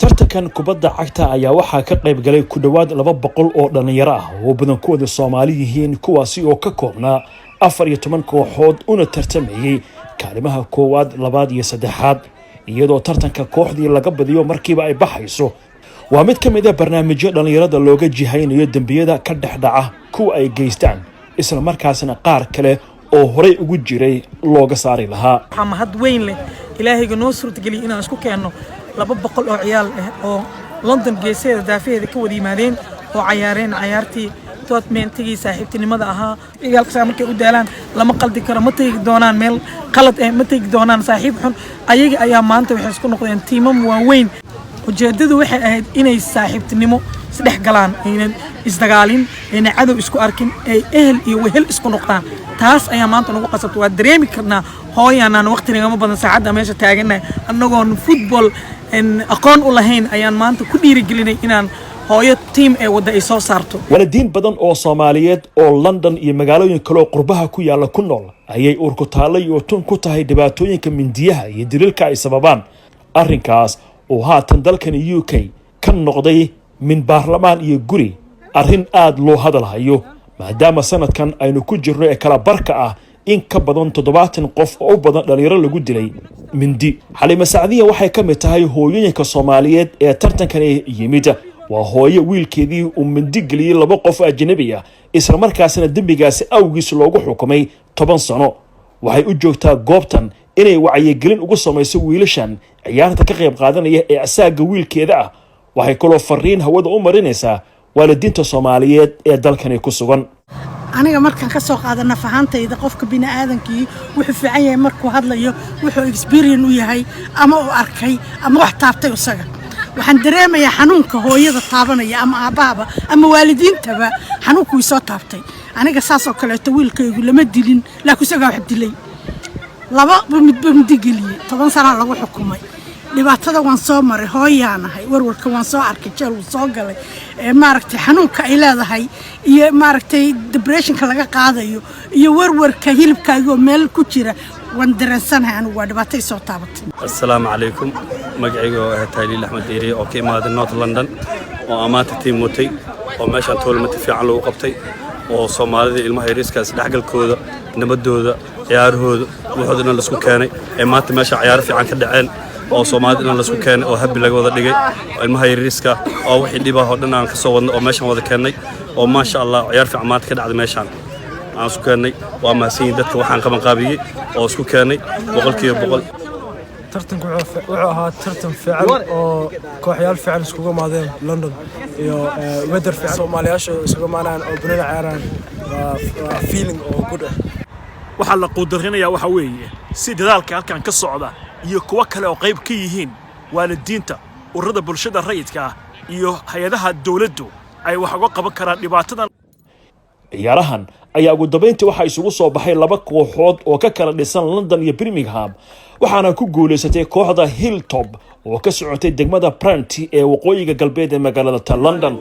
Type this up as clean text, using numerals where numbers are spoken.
tartankan kubadda cagta ayaa waxaa ka qayb galay ku dhawaad 200 oo dhalinyaro ah oo badankooda Soomaali yihiin kuwaasi oo ka koobnaa 14 kooxood una tartamayay kaalimaha koowaad labaad iyo saddexaad iyadoo tartanka kooxdii laga badiyo markiiba ay baxayso waa mid ka mid ah barnaamijyo dhalinyarada looga jihaynayo dambiyada ka dhexdhaca kuwa ay geystaan isla markaasna qaar kale oo horey ugu jiray looga saari lahaa maxamad weyn leh ilaahayga noo suurtageliyo inaan isku keenno 200 oo ciyaal ah oo London geeseeda daafeeda ka wada yimaadeen oo cayaareen cayaartii toodmeentigii saaxiibtinimada ahaa igaalka markay u daalaan lama qaldi karo ma tagi doonaan meel qalad ah ma tagi doonaan saaxiib xun ayaga ayaa maanta waxay isku noqdeen tiimam waaweyn ujeedadu waxay ahayd inay saaxiibtinimo isdhex galaan inay isdagaalin inay cadow isku arkin ay ehel iyo wehel isku noqdaan taas ayaa maanta nagu qasabtay waa dareemi karnaa hooyanaan waqtiga ma badan saacada meesha taaganahay annagoon football aqoon u lahayn ayaan maanta ku dhiirigelinay inaan hooyo team ee wada ay soo saarto waalidiin badan oo Soomaaliyeed oo London iyo magaalooyin kale oo qurbaha ku yaala ku nool ayay urku taalay oo tun ku tahay dhibaatooyinka mindiyaha iyo dilalka ay sababaan arrinkaas oo haatan dalkan UK ka noqday min baarlamaan iyo guri arrin aad loo hadalhayo maadaama sanadkan aynu ku jirno ee kala barka ah in ka badan 70 qof oo badan dhalinyaro lagu dilay mindi Xalima Saacdiya waxay ka mid tahay hooyooyinka Soomaaliyeed ee tartankan yimid waa hooyo wiilkeedii uu mindi galiyay 2 qof ajnabi ah isla markaasna dambigaasi awgiis loogu xukumay 10 sano waxay u joogtaa goobtan inay wacyigelin ugu samayso wiilashan ciyaarta ka qayb qaadanaya ee asaaga wiilkeeda ah waxay kaloo fariin hawada u marinaysaa waalidiinta Soomaaliyeed ee dalkani ku sugan aniga markaan ka soo qaadana fahantayda qofka bini'aadankii wuxuu fiican yahay markuu hadlayo wuxuu experience u yahay ama uu arkay ama wax taabtay isaga waxaan dareemayaa xanuunka hooyada taabanaya ama aabbaaba ama waalidiintaba xanuunku soo taabtay aniga saas oo kale wiilkaygu lama dilin laakiin isaga wax dilay laba mid geliyay 10 sano lagu xukumay dhibaatada waan soo maray hooyaanahay warwarka waan soo arkay jeel uu soo galay maaragtay xanuunka ay leedahay iyo maaragtay depressionka laga qaadayo iyo warwarka hilibkaaga oo meel ku jira waan dareensanahay anigu waa dhibaatay soo taabatay assalaamu calaykum magacaygu waa Taaliil Axmed Deeri oo ka imaaday North London oo amaanta team watay oo meeshan toolmad fiican lagu qabtay oo Soomaalida ilmaha yariiskaas dhaxgalkooda nabadooda ciyaarahooda wuxuuna la isku keenay ee maanta meesha ciyaar fiican ka dhaceen oo Soomaalida la isku keenay oo habi laga wada dhigay ilmaha yariiska oo wixii dhibaha oo dhan aan ka soo wadnay oo meeshan wada keenay oo ma sha Allah ciyaar fiican maanta ka dhacday meeshan aan isku keenay waa mahadsan dadka waxaan qaban qaabiyay oo isku keenay 100% tartanku wuxuu ahaa tartan fiican oo kooxyaal fiican iskugu maadeen London iyo weather fiican Soomaaliyaasha iskugu maanaan oo banana ciyaaraan waa feeling oo good ah waxa la quudarinayaa waxa weeye si dadaalka halkan ka socda iyo kuwa kale oo qayb ka yihiin waalidiinta ururada bulshada rayidka ah iyo hay'adaha dawladdu ay wax uga qaban karaan dhibaatadan ciyaarahan ayaa ugu dambeyntii waxa isugu soo baxay 2 kooxood oo ka kala dhisan London iyo Birmingham waxaana ku guuleysatay kooxda Hilltop oo ka socotay degmada Brent ee waqooyiga galbeed ee magaalada London